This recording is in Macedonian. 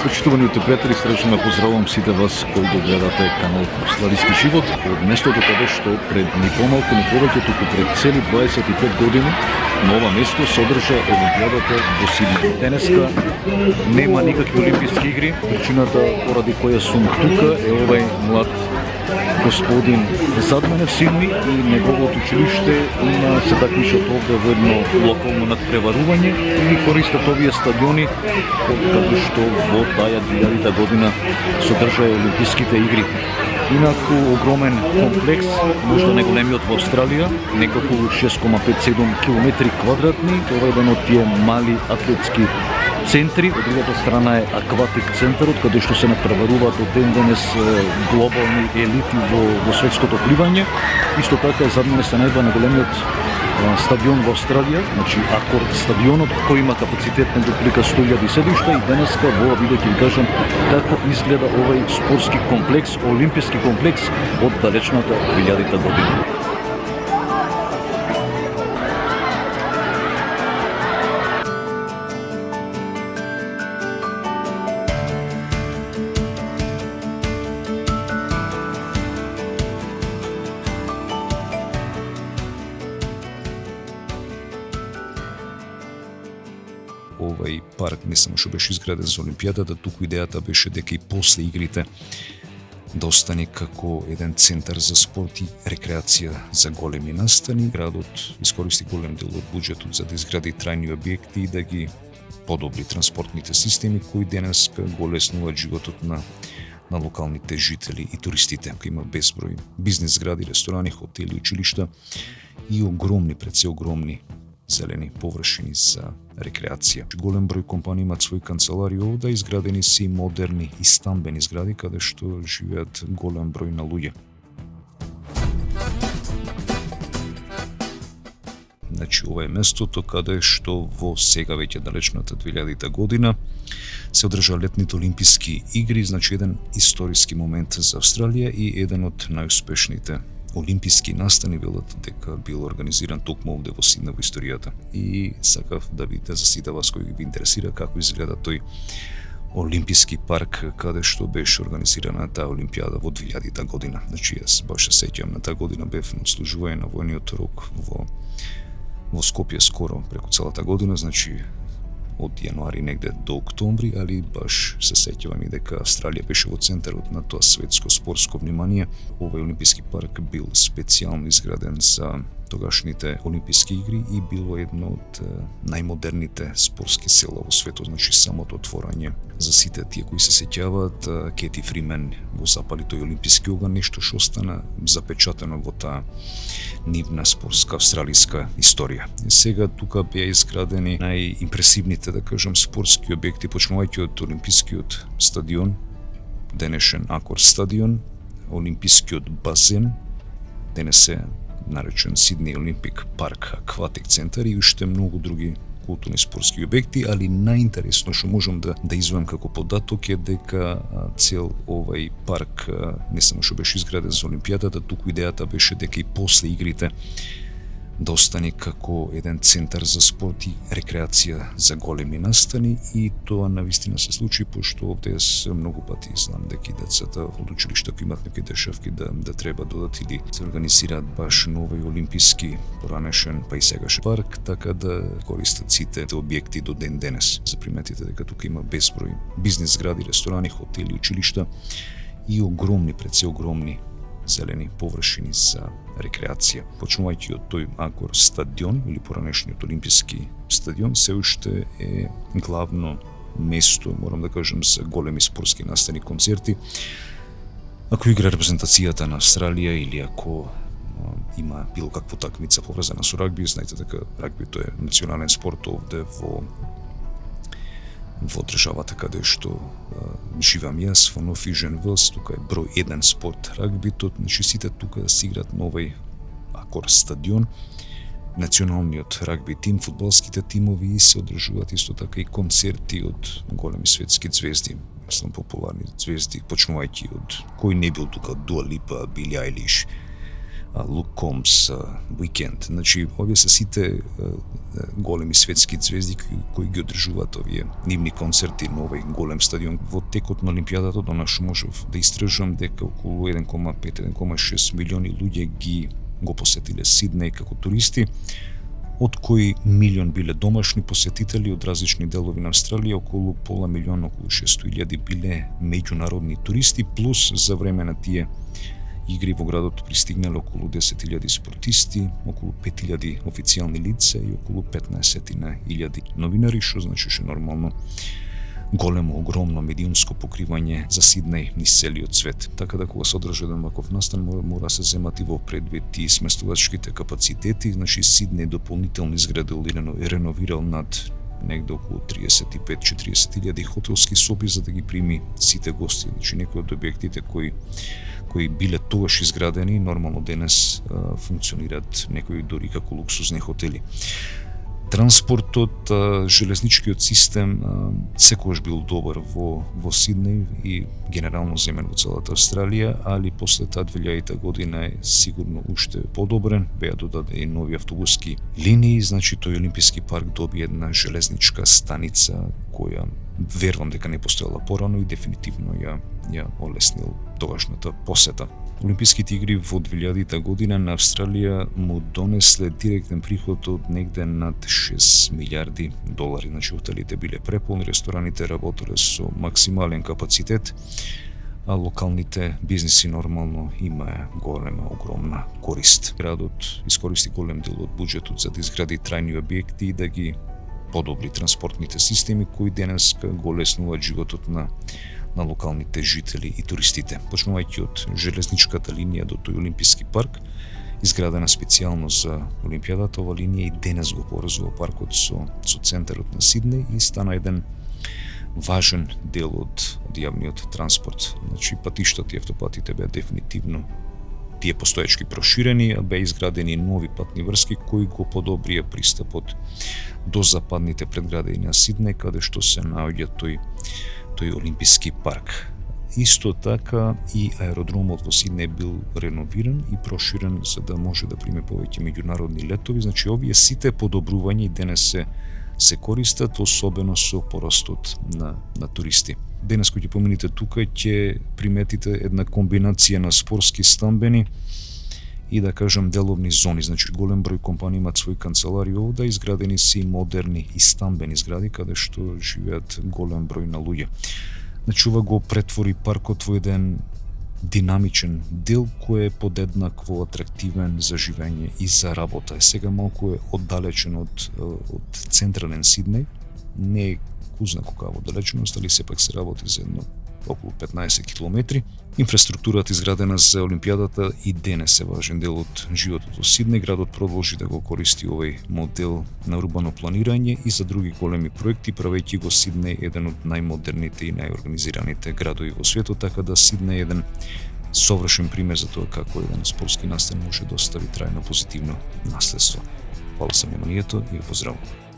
Почитуваните пријатели, срдечно поздравувам сите вас кои го гледате канал Австралиски живот. Од местото каде што пред ни помалку, ни повеќе, туку пред цели 25 години на ова место се одржа Олимпијадата во Сиднеј. Денеска нема никакви олимписки игри. Причината поради која сум тука е овај млад господин зад мене в Сиднеј и неговото училиште има се такмичат овде во едно локално надпреварување и користат овие стадиони каде што во таа 2000 година се одржаа олимписките игри. Инаку огромен комплекс, можда најголемиот во Австралија, некако 6,57 километри квадратни. Ова е еден од тие мали атлетски центри. Од другата страна е акватик центарот, каде што се надпреваруваат од ден денес глобални елити во светското пливање. Исто така зад мене се најдва најголемиот стадион во Австралија, значи Акор стадионот, кој има капацитет на отприлика 100.000 седишта, и денеска во ова видео ќе ви кажам како изгледа овај спортски комплекс, олимписки комплекс од далечната 2000 година. Овај парк не само што беше изграден за Олимпијадата, туку идејата беше дека и после игрите да остане како еден центар за спорт и рекреација за големи настани. Градот искористи голем дел од буџетот за да изгради трајни објекти и да ги подобри транспортните системи кои денеска го олеснуваат животот на локалните жители и туристите. Има безброј бизнес згради, ресторани, хотели, училишта и огромни, пред се огромни зелени површини за рекреација. Голем број компании имаат своји канцелари овде, изградени се и модерни и стамбени згради каде што живеат голем број на луѓе. Значи, ова е местото каде што во сега веќе далечната 2000 година се одржаа летните олимписки игри, значи еден историски момент за Австралија и еден од најуспешните олимписки настани, велат дека бил организиран токму овде во Сиднеј во историјата. И сакав да видите за сите вас кои ви интересира како изгледа тој олимписки парк каде што беше организирана таа олимпијада во 2000 година. Значи јас баш се сеќавам на таа година бев на служување на војниот рок во Скопје скоро преку целата година, значи од јануари негде до октомври, али баш се сеќавам и дека Австралија беше во центарот на тоа светско спортско внимание. Овој олимписки парк бил специјално изграден за тогашните олимписки игри и било едно од најмодерните спортски села во светот, значи самото отворање за сите тие кои се сеќаваат, Кети Фримен го запали тој олимписки оган, нешто што остана запечатено во таа нивна спортска австралиска историја. И сега тука беа изградени најимпресивните, да кажам, спортски објекти, почнувајќи од олимпискиот стадион, денешен Акор стадион, олимпискиот базен, денес е наречен Сиднеј Олимпик парк, акватик центар и уште многу други културни спортски објекти, али најинтересно што можам да извадам како податок е дека цел овај парк не само што беше изграден за Олимпијадата, туку идејата беше дека и после игрите да остане како еден центар за спорт и рекреација за големи настани, и тоа навистина се случи, пошто овде јас многу пати знам дека и децата од училишта кои имаат некои дешавки да треба додат или се организираат баш нови олимписки поранешен, па и сегаш парк, така да користат сите објекти до ден денес. Заприметите дека тука има безброј бизнес згради, ресторани, хотели, училишта и огромни, пред се огромни зелени површини за рекреација. Почнувајќи од тој Акор стадион или поранешниот олимписки стадион, се уште е главно место, морам да кажам, за големи спортски настани, концерти. Ако игра репрезентацијата на Австралија или ако има било каква такмица поврзана со рагби, знаете дека рагбито е национален спорт овде во државата каде што живеам јас, во Нов Южен Велс, тука е број 1 спорт рагбито, значи сите тука се играат на овај Акор стадион. Националниот рагби тим, фудбалските тимови, и се одржуваат исто така и концерти од големи светски звезди, мислам популарни звезди, почнувајќи од кој не бил тука, Дуа Липа, Били Ајлиш, Luke Combs, Weekend. Значи, овие се сите големи светски звезди кои ги одржуваат овие нивни концерти на овој голем стадион. Во текот на Олимпијадата до наш можев да истражам дека околу 1,5-1,6 милиони луѓе го посетиле Сиднеј како туристи, од кои милион биле домашни посетители од различни делови на Австралија, околу пола милион, околу 600.000 биле меѓународни туристи, плюс за време на тие игри во градот пристигнале околу 10.000 спортисти, околу 5.000 официјални лица и околу 15.000 новинари, што значеше нормално големо, огромно медиумско покривање за Сиднеј низ целиот свет. Така да кога се одржа еден ваков настан, мора се земати во предвид и сместувачките капацитети. Значи Сиднеј дополнително изградил и реновирал над негде околу 35-40.000 хотелски соби за да ги прими сите гости. Значи некои од објектите кои биле тогаш изградени, нормално денес функционираат некои дори како луксузни хотели. Транспортот, железничкиот систем секогаш бил добар во Сиднеј и генерално земен во целата Австралија, али после таа 2000 година е сигурно уште подобрен, беа додадени нови автобуски линии, значи тој Олимписки парк доби една железничка станица која верувам дека не постоела порано и дефинитивно ја олеснил тогашната посета. Олимписките игри во 2000 година на Австралија му донесле директен приход од негде над 6 милиарди долари. Значи хотелите биле преполни, рестораните работеле со максимален капацитет, а локалните бизниси нормално имаа голема, огромна корист. Градот искористи голем дел од буџетот за да изгради трајни објекти и да ги подобри транспортните системи кои денес го леснуваат животот на локалните жители и туристите. Почнувајќи од железничката линија до тој Олимписки парк, изградена специјално за Олимпијадата, ова линија и денес го поврзува паркот со центарот на Сиднеј и стана еден важен дел од јавниот транспорт. Значи патиштата и автопатите беа дефинитивно тие постоечки проширени, а беа изградени нови патни врски кои го подобрија пристапот до западните предгради на Сиднеј, каде што се наоѓа тој Олимписки парк. Исто така и аеродромот во Сиднеј бил реновиран и проширен за да може да приме повеќе меѓународни летови. Значи овие сите подобрувања и денес се користат, особено со порастот на туристи. Денес кога ќе помините тука ќе приметите една комбинација на спортски стамбени и да кажам деловни зони. Значи голем број компании имаат своји канцелари овде, изградени се и модерни и стамбени згради каде што живеат голем број на луѓе. Значи ова го претвори паркот во еден динамичен дел кој е подеднакво атрактивен за живење и за работа. Сега малку е оддалечен од централен Сиднеј, не е кузна колка оддалеченост, али сепак се работи за едно околу 15 километри. Инфраструктурата изградена за Олимпијадата и денес е важен дел од животот во Сиднеј. Градот продолжи да го користи овој модел на урбано планирање и за други големи проекти, правејќи го Сиднеј еден од најмодерните и најорганизираните градови во светот, така да Сиднеј е еден совршен пример за тоа како еден спортски настан може да остави трајно позитивно наследство. Фала за вниманието и ве поздравувам.